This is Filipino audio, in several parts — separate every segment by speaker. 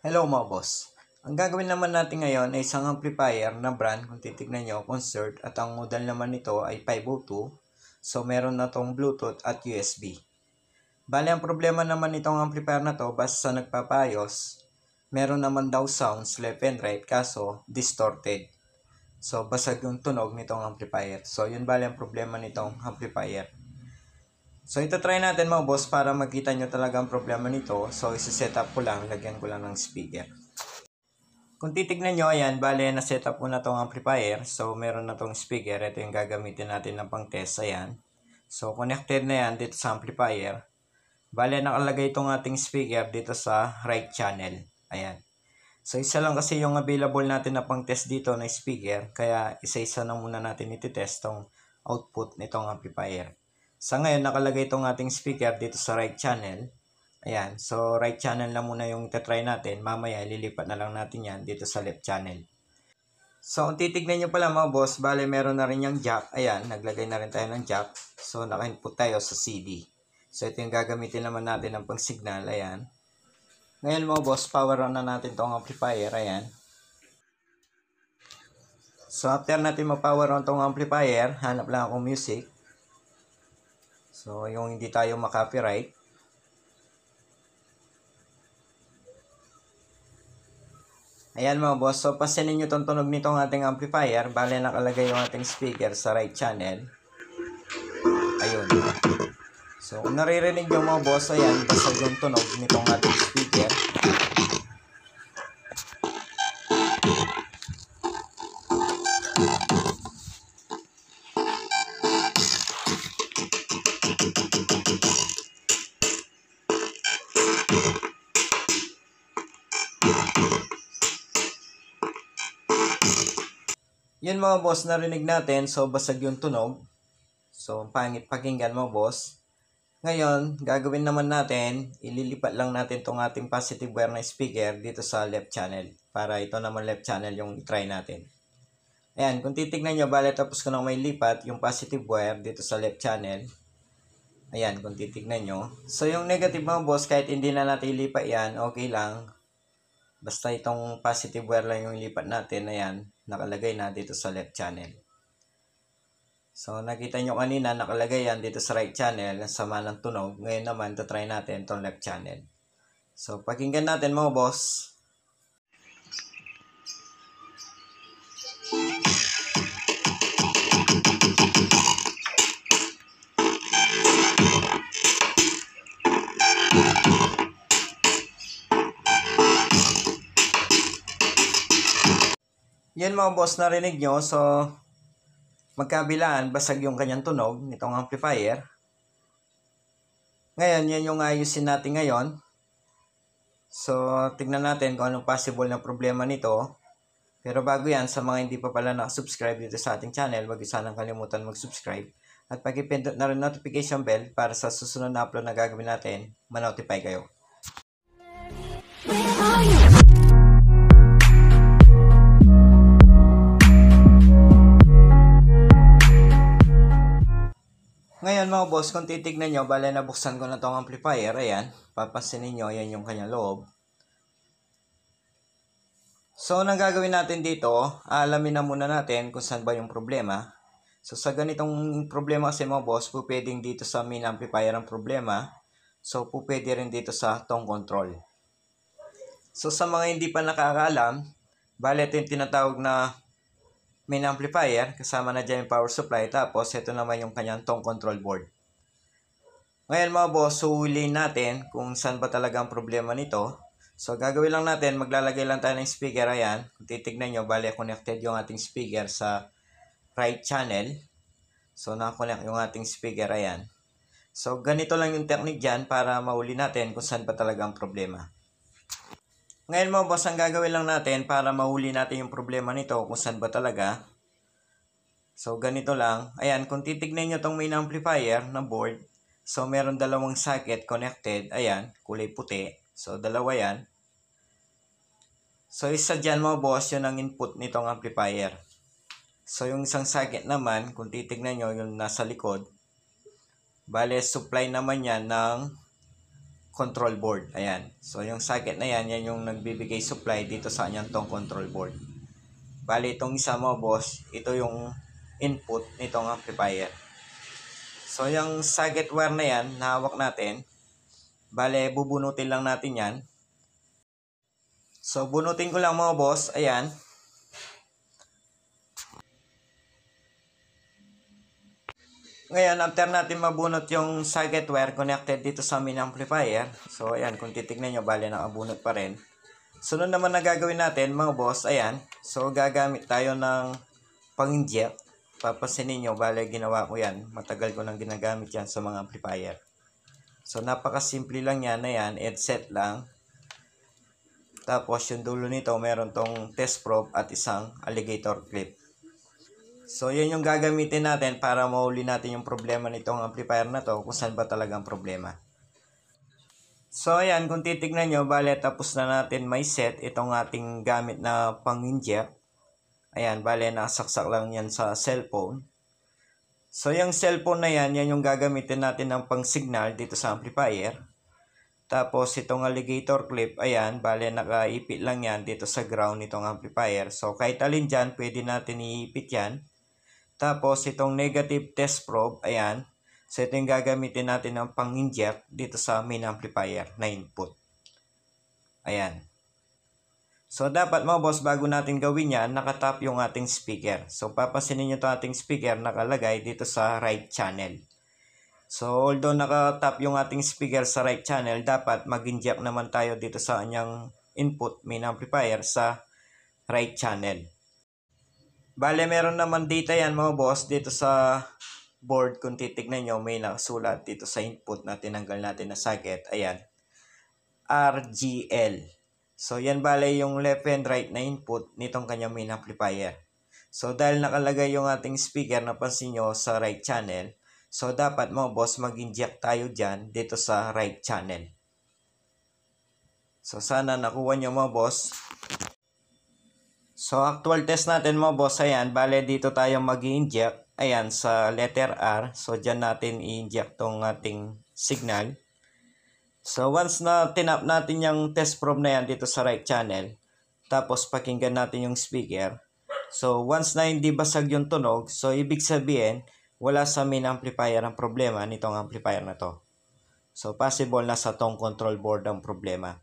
Speaker 1: Hello mga boss. Ang gagawin naman natin ngayon ay isang amplifier na brand kung titignan nyo, Concert, at ang model naman nito ay 502. So meron na tong Bluetooth at USB. Bale, ang problema naman nitong amplifier na to, basta sa nagpapayos, meron naman daw sounds left and right kaso distorted. So basag yung tunog nitong amplifier. So yun bale ang problema nitong amplifier. So ito try natin mga boss para makita nyo talaga ang problema nito. So isi-set up ko lang, lagyan ko lang ng speaker. Kung titignan nyo, ayan, bale na setup ko na tong amplifier. So meron na tong speaker. Ito yung gagamitin natin ng pang test. Ayan. So connected na yan dito sa amplifier. Bale nakalagay itong ating speaker dito sa right channel. Ayan. So isa lang kasi yung available natin na pang test dito na speaker. Kaya isa-isa na muna natin iti-test tong output nitong amplifier. Sa ngayon nakalagay itong ating speaker dito sa right channel. Ayan, so right channel na muna yung try natin. Mamaya lilipat na lang natin yan dito sa left channel. So kung titignan nyo pala mga boss, bale meron na rin yung jack. Ayan, naglagay na rin tayo ng jack. So naka-input tayo sa CD. So ito yung gagamitin naman natin ng pang signal. Ayan. Ngayon mga boss, power on na natin tong amplifier. Ayan. So after natin ma-power on tong amplifier, hanap lang akong music. So yung hindi tayo ma-copyright. Ayan mga boss, so pasinin nyo itong tunog nitong ating amplifier. Bale nakalagay yung ating speaker sa right channel. Ayun. So kung naririnig nyo mga boss, ayan, basag yung tunog nitong ating speaker. Yun mga boss, narinig natin. So basag yung tunog. So pangit pakinggan mga boss. Ngayon, gagawin naman natin, ililipat lang natin tong ating positive wire na speaker dito sa left channel. Para ito naman left channel yung try natin. Ayan, kung titignan nyo, bale tapos ko nang may lipat yung positive wire dito sa left channel. Ayan, kung titignan nyo. So yung negative mga boss, kahit hindi na natin ilipat yan, okay lang. Basta itong positive wire lang yung ilipat natin. Ayan, nakalagay na dito sa left channel. So nakita nyo kanina nakalagay yan dito sa right channel. Sama ng tunog. Ngayon naman try natin itong left channel. So pakinggan natin mga boss. Yan mga boss, narinig nyo. So magkabilaan, basag yung kanyang tunog nitong amplifier. Ngayon, yan yung ayusin natin ngayon. So, tignan natin kung anong possible na problema nito. Pero bago yan, sa mga hindi pa pala nakasubscribe dito sa ating channel, wag sanang kalimutan mag-subscribe. At pag-ipindot na rin notification bell para sa susunod na upload na gagawin natin, ma-notify kayo. Ngayon mga boss, kung titignan nyo, bale nabuksan ko na tong amplifier. Ayan, papansinin nyo, ayan yung kanyang loob. So, anong gagawin natin dito, alamin na muna natin kung saan ba yung problema. So, sa ganitong problema kasi mga boss, pwedeng dito sa main amplifier ang problema. So, pwede rin dito sa tone control. So, sa mga hindi pa nakakaalam, bale ito yung tinatawag na main amplifier, kasama na dyan yung power supply, tapos ito naman yung kanyang tone control board. Ngayon mga boss, suhuliin natin kung saan ba talaga ang problema nito. So gagawin lang natin, maglalagay lang tayo ng speaker. Ayan, kung titignan nyo, bale connected yung ating speaker sa right channel. So nakakonect yung ating speaker. Ayan. So ganito lang yung technique dyan para mahuli natin kung saan ba talaga ang problema. Ngayon mga boss, ang gagawin lang natin para mahuli natin yung problema nito kung saan ba talaga. So ganito lang. Ayan, kung titignan nyo tong main amplifier na board. So meron dalawang socket connected. Ayan, kulay puti. So dalawa yan. So isa dyan mga boss, yun ang input nitong amplifier. So yung isang socket naman, kung titignan nyo yung nasa likod. Bale, supply naman yan ng control board. Ayan. So, yung socket na yan yung nagbibigay supply dito sa kanyang tong control board. Bali, itong isa mo, boss, ito yung input nitong amplifier. So, yung socket wire na yan, na hawak natin, bali, bubunutin lang natin yan. So, bunutin ko lang mga boss. Ayan. Ngayon, after natin mabunot yung socket wire connected dito sa main amplifier. So, ayan, kung titignan nyo, bali, nakabunot pa rin. Sunod naman na gagawin natin, mga boss, ayan. So, gagamit tayo ng pang-inject. Papansinin nyo, bali, ginawa ko yan. Matagal ko nang ginagamit yan sa mga amplifier. So, napakasimple lang yan na yan. Headset lang. Tapos, yung dulo nito, meron tong test probe at isang alligator clip. So, yun yung gagamitin natin para mahuli natin yung problema nitong amplifier na to, kung saan ba talagang problema. So, ayan, kung titignan nyo, bale, tapos na natin may set itong ating gamit na pang-inject. Ayan, bale, nakasaksak lang yan sa cellphone. So, yung cellphone na yan yung gagamitin natin ng pang-signal dito sa amplifier. Tapos, itong alligator clip, ayan, bale, nakaipit lang yan dito sa ground nitong amplifier. So, kahit alin dyan, pwede natin iipit yan. Tapos, itong negative test probe, ayan. So, ito yung gagamitin natin ng pang-inject dito sa main amplifier na input. Ayan. So, dapat mga boss, bago natin gawin yan, nakatap yung ating speaker. So, papansinin nyo itong ating speaker nakalagay dito sa right channel. So, although nakatap yung ating speaker sa right channel, dapat mag-inject naman tayo dito sa kanyang input main amplifier sa right channel. Bale, meron naman data yan mga boss dito sa board. Kung titignan nyo, may nakasulat dito sa input na tinanggal natin na socket. Ayan. RGL. So, yan bale yung left and right na input nitong kanyang main amplifier. So, dahil nakalagay yung ating speaker, napansin nyo sa right channel. So, dapat mga boss, mag-inject tayo dyan dito sa right channel. So, sana nakuha nyo mga boss. So, actual test natin mga boss, ayan, bale dito tayo mag-i-inject, ayan, sa letter R. So, dyan natin i-inject tong ating signal. So, once na tinap natin yung test probe na yan dito sa right channel, tapos pakinggan natin yung speaker. So, once na hindi basag yung tunog, so, ibig sabihin, wala sa main amplifier ang problema nitong amplifier na to. So, possible na sa tong control board ang problema.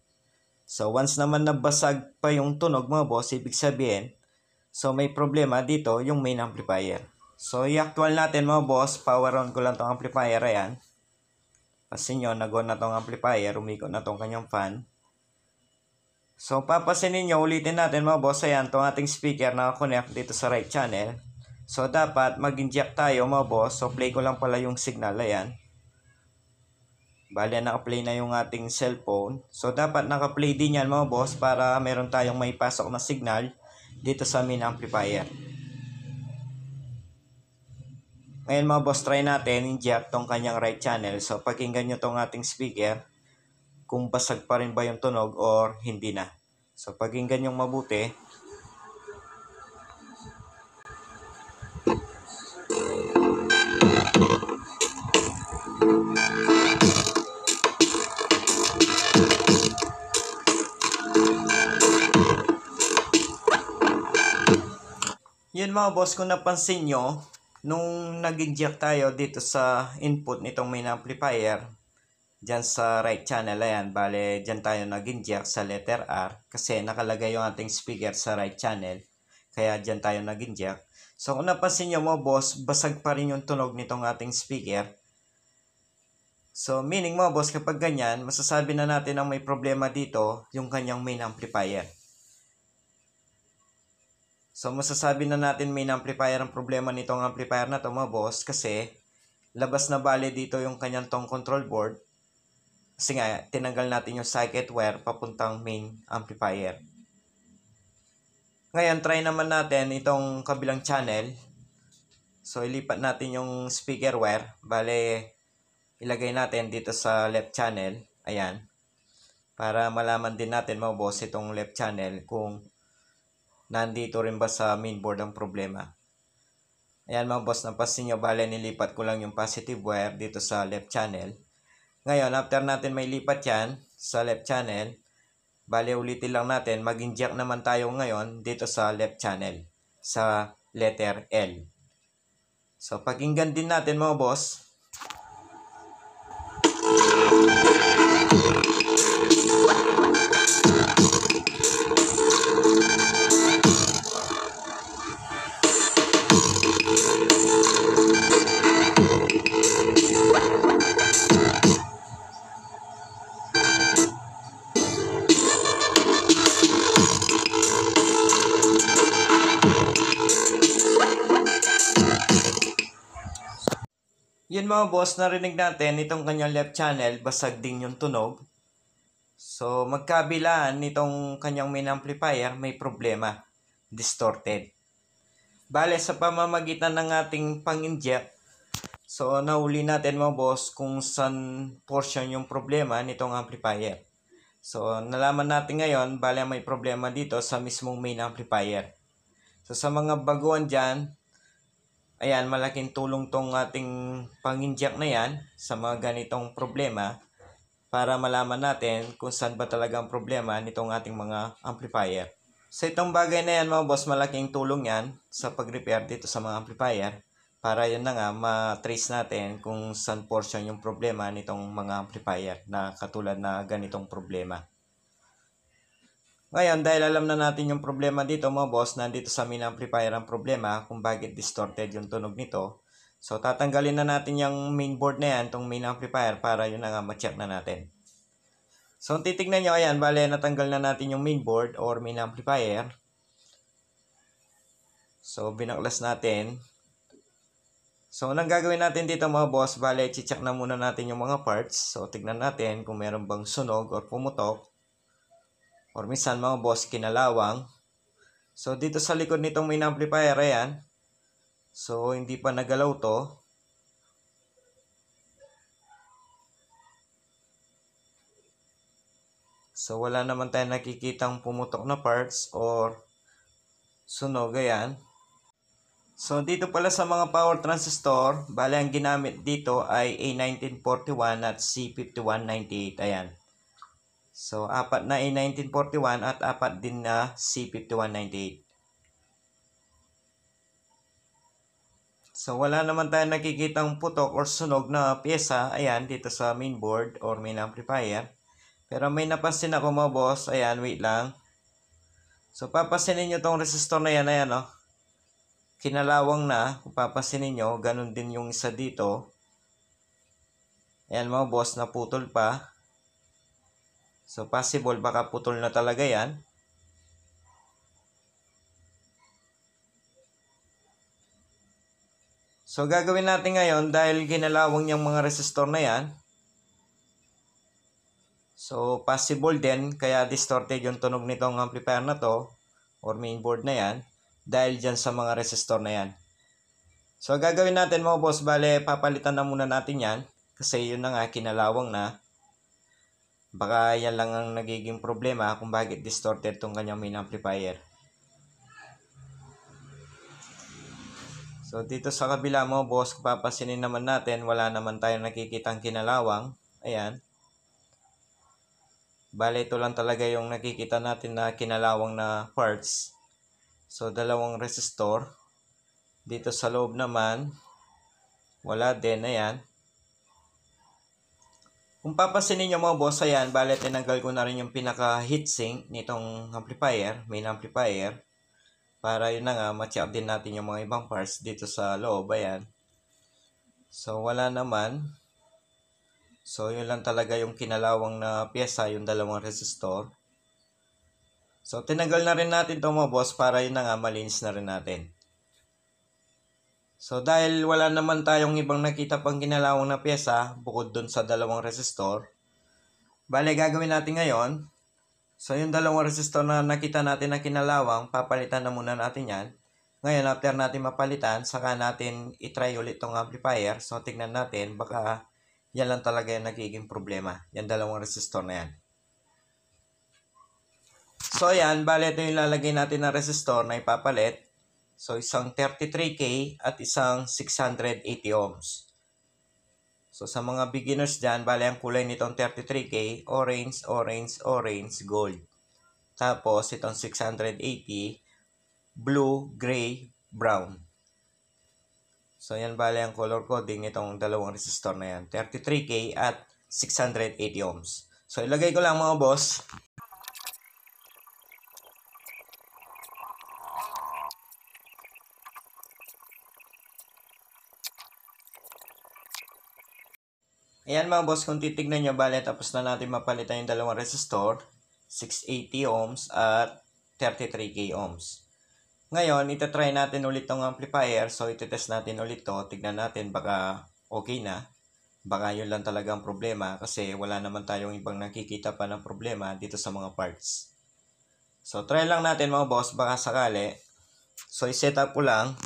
Speaker 1: So, once naman nabasag pa yung tunog mga boss, ibig sabihin, so may problema dito yung main amplifier. So, i-actual natin mga boss, power on ko lang tong amplifier, ayan. Pasin nyo, nag-on na tong amplifier, umikot na tong kanyang fan. So, papasinin nyo, ulitin natin mga boss, ayan, tong ating speaker na connect dito sa right channel. So, dapat mag-inject tayo mga boss. So, play ko lang pala yung signal, ayan. Bale, naka-play na yung ating cellphone. So, dapat naka-play din yan mga boss para meron tayong may pasok na signal dito sa main amplifier. Ngayon mga boss, try natin inject tong kanyang right channel. So, pakinggan nyo tong ating speaker kung basag pa rin ba yung tunog or hindi na. So, pakinggan nyo mabuti. Yun mga boss, kung napansin nyo, nung nag-inject tayo dito sa input nitong main amplifier, dyan sa right channel, ayan, bale, dyan tayo nag-inject sa letter R, kasi nakalagay yung ating speaker sa right channel, kaya dyan tayo nag-inject. So, kung napansin nyo mga boss, basag pa rin yung tunog nitong ating speaker. So, meaning mga boss, kapag ganyan, masasabi na natin ang may problema dito, yung kanyang main amplifier. So, masasabi na natin main amplifier ang problema nitong amplifier na to mga boss, kasi labas na bale dito yung kanyang tong control board. Kasi nga, tinanggal natin yung socket wire papuntang main amplifier. Ngayon, try naman natin itong kabilang channel. So, ilipat natin yung speaker wire. Bale, ilagay natin dito sa left channel. Ayan. Para malaman din natin mga boss itong left channel kung nandito rin ba sa mainboard ang problema. Ayan mga boss, napansin nyo, bale nilipat ko lang yung positive wire dito sa left channel. Ngayon, after natin may lipat yan sa left channel, bali ulitin lang natin, mag-inject naman tayo ngayon dito sa left channel, sa letter L. So, pakinggan din natin mga boss. Yun mga boss, narinig natin itong kanyang left channel, basag din yung tunog. So, magkabilaan nitong kanyang main amplifier, may problema, distorted. Bale, sa pamamagitan ng ating pang-inject, so nahuli natin mga boss kung saan portion yung problema nitong amplifier. So, nalaman natin ngayon, bale may problema dito sa mismong main amplifier. So, sa mga baguhan dyan, ayan, malaking tulong tong ating pang-inject na yan sa mga ganitong problema para malaman natin kung saan ba talaga ang problema nitong ating mga amplifier. So itong bagay na yan mga boss, malaking tulong yan sa pag-repair dito sa mga amplifier para yun na nga ma-trace natin kung saan portion yung problema nitong mga amplifier na katulad na ganitong problema. Ngayon, dahil alam na natin yung problema dito mga boss, nandito sa main amplifier ang problema kung bakit distorted yung tunog nito. So, tatanggalin na natin yung mainboard na yan, itong main amplifier, para yun na nga ma-check na natin. So, titignan nyo, ayan, bale, natanggal na natin yung mainboard or main amplifier. So, binaklas natin. So, anong gagawin natin dito mga boss, bale, check na muna natin yung mga parts. So, tignan natin kung meron bang sunog or pumutok. Or minsan mga boss, kinalawang. So, dito sa likod nitong main amplifier, ayan. So, hindi pa nagalaw to. So, wala naman tayong nakikitang pumutok na parts or sunog, ayan. So, dito pala sa mga power transistor, bale ang ginamit dito ay A1941 at C5198, ayan. So, apat na A1941 at apat din na C5198. So, wala naman tayong nakikitang putok or sunog na pyesa, ayan, dito sa mainboard or main amplifier. Pero may napansin ako mga boss, ayan, wait lang. So, papansinin nyo tong resistor na yan, ayan, oh. Kinalawang na, kung papansinin nyo, ganun din yung isa dito. Ayan mga boss, naputol pa. So, possible, baka putol na talaga yan. So, gagawin natin ngayon, dahil ginalawang yung mga resistor na yan. So, possible din, kaya distorted yung tunog nitong amplifier na to, or mainboard na yan, dahil dyan sa mga resistor na yan. So, gagawin natin mga boss, bale, papalitan na muna natin yan, kasi yun na nga, kinalawang na. Baka yan lang ang nagiging problema kung bakit distorted tong kanyang main amplifier. So, dito sa kabila mo, boss, kung papasinin naman natin, wala naman tayong nakikitang kinalawang. Ayan. Bale, ito lang talaga yung nakikita natin na kinalawang na parts. So, dalawang resistor. Dito sa loob naman, wala din. Ayan. Kung papasinin nyo mga boss, ayan, bale, tinanggal ko na rin yung pinaka heatsink nitong amplifier, main amplifier. Para yun na nga, ma-check din natin yung mga ibang parts dito sa loob, ayan. So, wala naman. So, yun lang talaga yung kinalawang na pyesa, yung dalawang resistor. So, tinanggal na rin natin ito mga boss para yun na nga, malinis na rin natin. So, dahil wala naman tayong ibang nakita pang kinalawang na pyesa, bukod dun sa dalawang resistor, bale, gagawin natin ngayon. So, yung dalawang resistor na nakita natin na kinalawang, papalitan na muna natin yan. Ngayon, after natin mapalitan, saka natin itry ulit tong amplifier. So, tignan natin, baka yan lang talaga yung nagiging problema. Yan dalawang resistor na yan. So, ayan, bale, ito yung lalagay natin na resistor na ipapalit. So, isang 33K at isang 680 ohms. So, sa mga beginners dyan, bale ang kulay nitong 33K, orange, orange, orange, gold. Tapos, itong 680, blue, gray, brown. So, yan bale ang color coding nitong dalawang resistor na yan. 33K at 680 ohms. So, ilagay ko lang mga boss. Ayan mga boss, kung titignan nyo, bale tapos na natin mapalitan yung dalawang resistor, 680 ohms at 33K ohms. Ngayon, itatry natin ulit tong amplifier. So, itetest natin ulit to. Tignan natin, baka okay na. Baka yun lang talagang problema kasi wala naman tayong ibang nakikita pa ng problema dito sa mga parts. So, try lang natin mga boss, baka sakali. So, i-set up ko lang.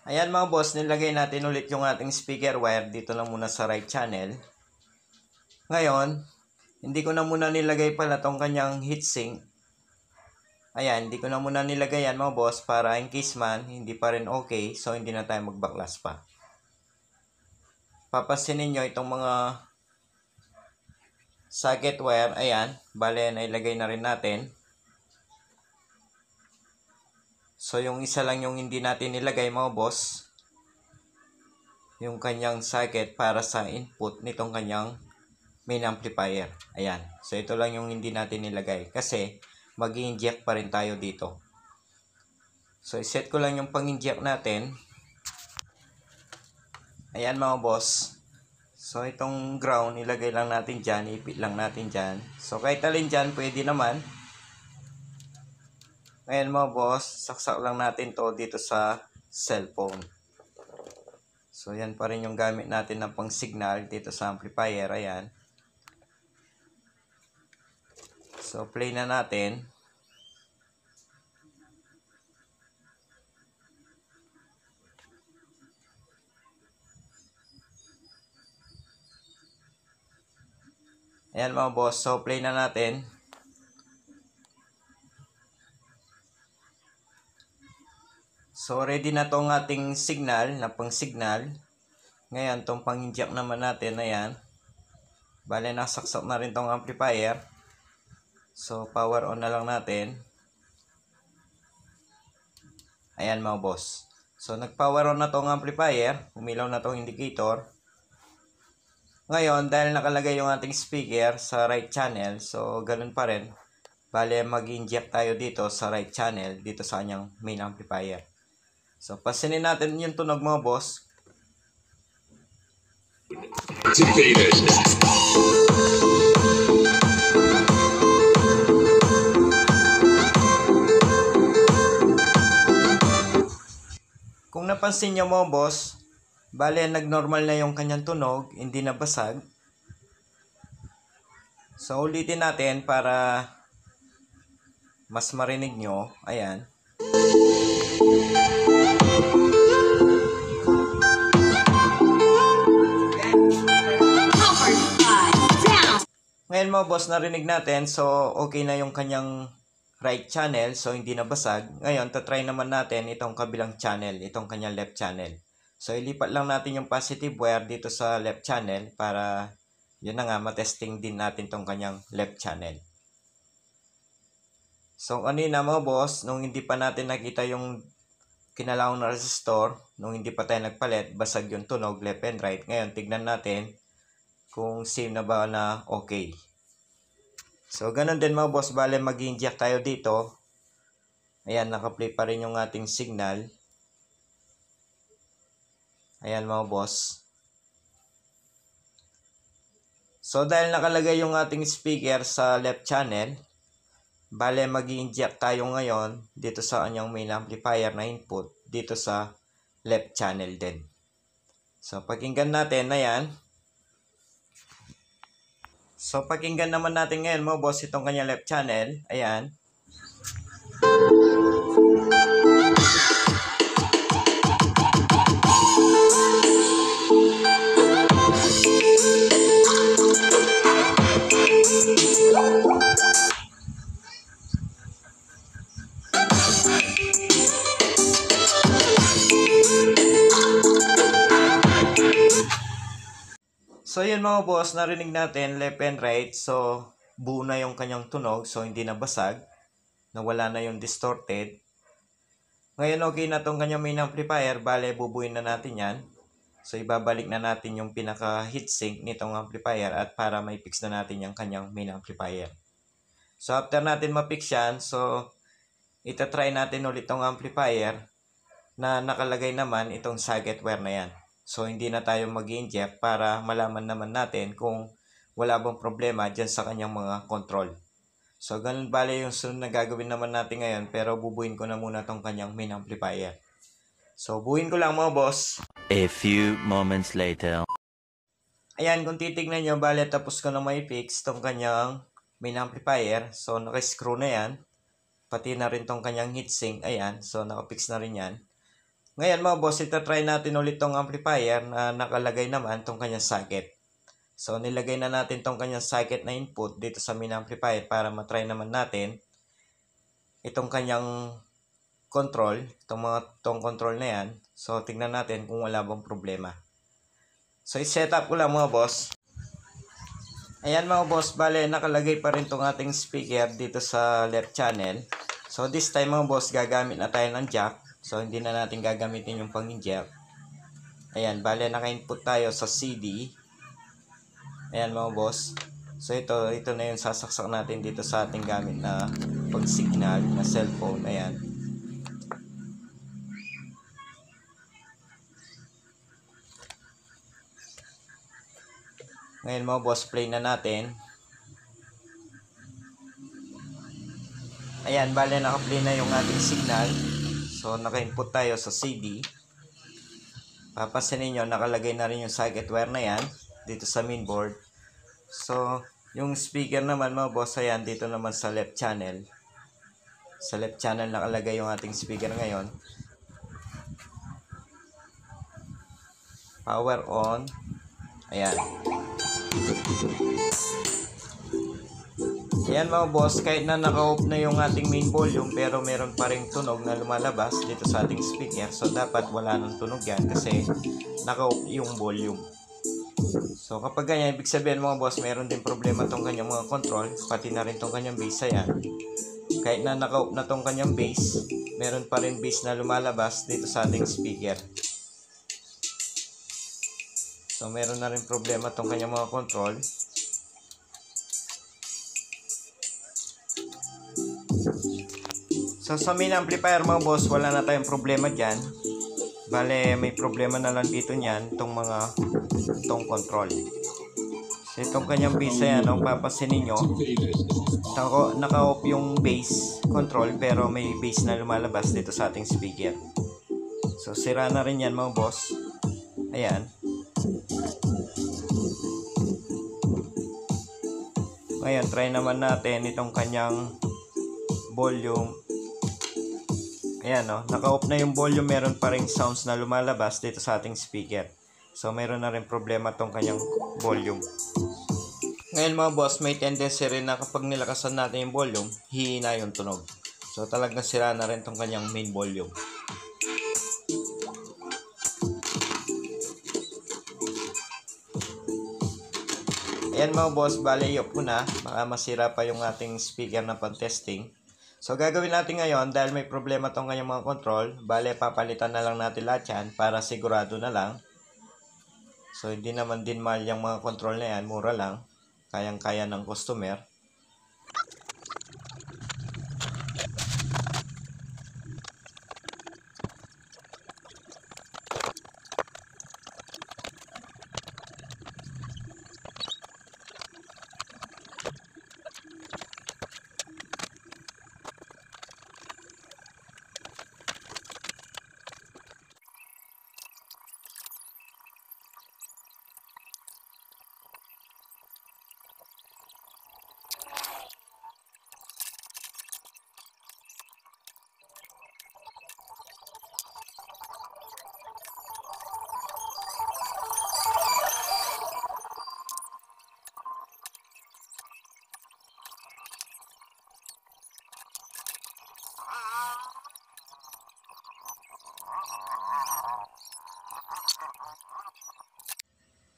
Speaker 1: Ayan mga boss, nilagay natin ulit yung ating speaker wire dito lang muna sa right channel. Ngayon, hindi ko na muna nilagay pala tong kanyang heatsink. Ayan, hindi ko na muna nilagay yan mga boss para in case man, hindi pa rin okay. So, hindi na tayo mag-backlash pa. Papasinin nyo itong mga socket wire. Ayan, bale na ilagay na rin natin. So, yung isa lang yung hindi natin nilagay mga boss. Yung kanyang socket para sa input nitong kanyang main amplifier. Ayan. So, ito lang yung hindi natin nilagay. Kasi, mag-inject pa rin tayo dito. So, iset ko lang yung pang-inject natin. Ayan mga boss. So, itong ground, ilagay lang natin dyan. Ipit lang natin dyan. So, kahit alin dyan, pwede naman. Ngayon mga boss, saksak lang natin to dito sa cellphone. So, yan pa rin yung gamit natin ng pang-signal dito sa amplifier. Ayan. So, play na natin. Ayan mga boss. So, play na natin. So, ready na tong ating signal, na pang-signal. Ngayon, tong pang-inject naman natin, ayan. Bale, nasaksak na rin tong amplifier. So, power on na lang natin. Ayan mga boss. So, nag-power on na tong amplifier. Umilaw na tong indicator. Ngayon, dahil nakalagay yung ating speaker sa right channel, so, ganun pa rin. Bale, mag-inject tayo dito sa right channel, dito sa kanyang main amplifier. So, pasinin natin yung tunog mga boss. Kung napansin nyo mga boss, bale nag-normal na yung kanyang tunog, hindi na basag. So, ulitin natin para mas marinig nyo. Ayan. Ngayon mga boss, narinig natin. So, okay na yung kanyang right channel. So, hindi na basag. Ngayon, tatry naman natin itong kabilang channel. Itong kanyang left channel. So, ilipat lang natin yung positive wire dito sa left channel para, yun na nga, matesting din natin itong kanyang left channel. So, kanina mga boss, nung hindi pa natin nakita yung kinalawang na resistor, nung hindi pa tayo nagpalit, basag yung tunog, left and right. Ngayon, tignan natin kung same na ba na okay. So, ganun din mga boss, bale mag-inject tayo dito. Ayan, naka-play pa rin yung ating signal. Ayan mga boss. So, dahil nakalagay yung ating speaker sa left channel, bale mag-inject tayo ngayon dito sa kanyang main amplifier na input, dito sa left channel din. So, pakinggan natin, ayan. So, pakinggan naman natin ngayon mga boss itong kanyang left channel. Ayan. So yun mga boss, narinig natin left and right. So buo na yung kanyang tunog, so hindi na basag, nawala na yung distorted. Ngayon okay na tong kanyang main amplifier, bale bubuin na natin yan. So ibabalik na natin yung pinaka heatsink nitong amplifier at para mai-fix na natin yung kanyang main amplifier. So after natin ma-fix yan, so itatry natin ulit tong amplifier na nakalagay naman itong socket wire na yan. So hindi na tayo mag-inject para malaman naman natin kung wala bang problema dyan sa kanyang mga control. So ganun bale yung sunod na gagawin naman natin ngayon, pero bubuin ko na muna tong kanyang main amplifier. So buuin ko lang mga boss.
Speaker 2: A few moments later.
Speaker 1: Ayan, kung titignan nyo, bale tapos ko na may fix tong kanyang main amplifier. So naka-screw na yan. Pati na rin tong kanyang heatsink. Ayan, so naka-fix na rin yan. Ngayon mga boss, itatry natin ulit tong amplifier na nakalagay naman tong kanyang socket. So nilagay na natin tong kanyang socket na input dito sa main amplifier para matry naman natin itong kanyang control, itong control na yan. So tignan natin kung wala bang problema. So i-set up ko lang mga boss. Ayan mga boss, bale nakalagay pa rin tong ating speaker dito sa left channel. So this time mga boss, gagamit na tayo ng jack. So hindi na natin gagamitin yung pang-inject. Ayan, bale naka-input tayo sa CD. Ayan mga boss. So ito na yung sasaksak natin dito sa ating gamit na pag-signal na cellphone. Ayan. Ngayon mga boss, play na natin. Ayan, bale naka-play na yung ating signal. So naka-input tayo sa CD. Papansinin nyo, nakalagay na rin yung socket wire na yan dito sa mainboard. So yung speaker naman mga boss, ayan, dito naman sa left channel. Sa left channel nakalagay yung ating speaker ngayon. Power on. Ayan. Ayan mga boss, kahit na naka-off na yung ating main volume, pero meron pa ring tunog na lumalabas dito sa ating speaker. So dapat wala nang tunog yan kasi naka-off yung volume. So kapag ganyan, ibig sabihin mga boss, meron din problema tong kanyang mga control, pati na rin tong kanyang bass. Ayan. Kahit na naka-off na tong kanyang bass, meron pa rin bass na lumalabas dito sa ating speaker. So meron na rin problema tong kanyang mga control. So sa main amplifier mga boss, wala na tayong problema dyan. Bale may problema na lang dito niyan itong control. So itong kanyang bass, ayan, kung papansinin nyo, naka-off yung bass control pero may bass na lumalabas dito sa ating speaker. So sira na rin yan mga boss. Ayan. Ngayon try naman natin itong kanyang volume. Ayan, no? Naka-off na yung volume, meron pa ring sounds na lumalabas dito sa ating speaker. So meron na rin problema tong kanyang volume. Ngayon mga boss, may tendency rin na kapag nilakasan natin yung volume, hihina yung tunog. So talagang sira na rin tong kanyang main volume. Ayan mga boss, bale i-off ko na, baka masira pa yung ating speaker na pang-testing. So gagawin natin ngayon, dahil may problema tong kanyang mga control, bale papalitan na lang natin lahat yan para sigurado na lang. So hindi naman din mahal yung mga control na yan, mura lang, kayang-kaya ng customer.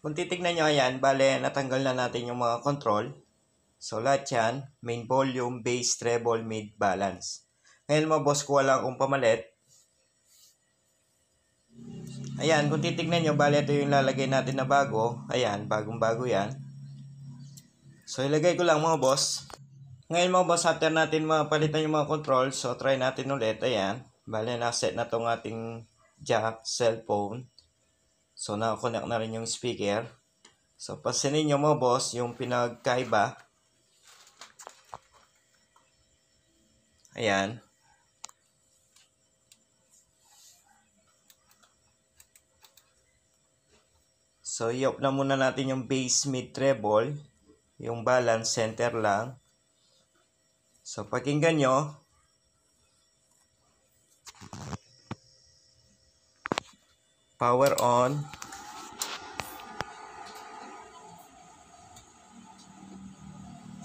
Speaker 1: Kung titignan nyo, ayan, bale, natanggal na natin yung mga control. So, lahat yan, main volume, bass, treble, mid, balance. Ngayon mga boss, kuha lang akong pamalit. Ayan, kung titignan nyo, bale, ito yung lalagay natin na bago. Ayan, bagong-bago yan. So, ilagay ko lang mga boss. Ngayon mga boss, after natin mapalitan yung mga control, so try natin ulit. Ayan, bale, naset na tong ating jack, cellphone. So, nakakonect na rin yung speaker. So, pasinin nyo mga boss, yung pinagkaiba. Ayan. So, i-off na muna natin yung bass, mid, treble. Yung balance, center lang. So, pakinggan nyo. Power on.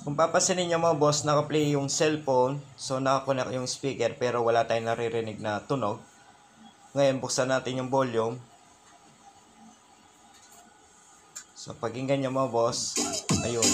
Speaker 1: Kung papasinin nyo mga boss, naka-play yung cellphone. So, nakakonect yung speaker pero wala tayong naririnig na tunog. Ngayon, buksan natin yung volume. So, pakinggan nyo mga boss. Ayun.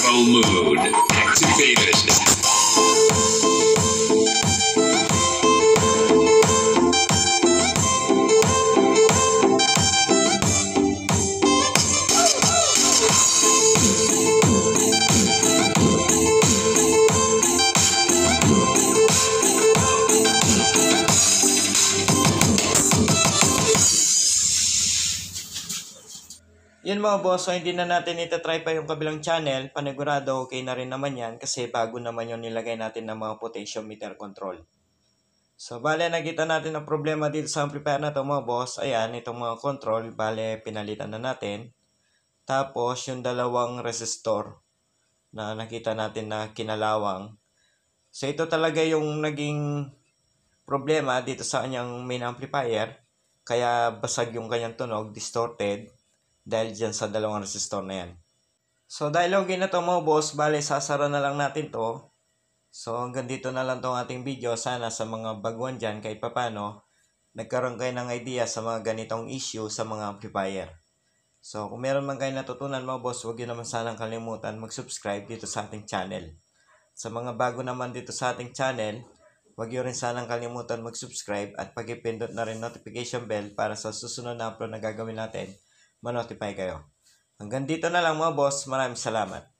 Speaker 3: Battle mode activated.
Speaker 1: Yun mga boss, so hindi na natin itatry pa yung kabilang channel. Panigurado, okay na rin naman yan kasi bago naman yung nilagay natin ng mga potentiometer control. So, bale, nakita natin ang problema dito sa amplifier na to mga boss. Ayan, itong mga control, bale, pinalitan na natin. Tapos, yung dalawang resistor na nakita natin na kinalawang. So, ito talaga yung naging problema dito sa kanyang main amplifier. Kaya basag yung kanyang tunog, distorted. Dahil dyan sa dalawang resistor na yan. So, dahil okay na to mga boss, bale, sasara na lang natin to. So, hanggang dito na lang tong ating video. Sana sa mga baguhan dyan, kahit papano, nagkaroon kayo ng idea sa mga ganitong issue sa mga amplifier. So, kung meron man kayo natutunan mga boss, huwag yun naman sanang kalimutan mag-subscribe dito sa ating channel. Sa mga bago naman dito sa ating channel, huwag yun rin sanang kalimutan mag-subscribe at pag-ipindot na rin notification bell para sa susunod na upload na gagawin natin, ma-notify kayo. Hanggang dito na lang mga boss. Maraming salamat.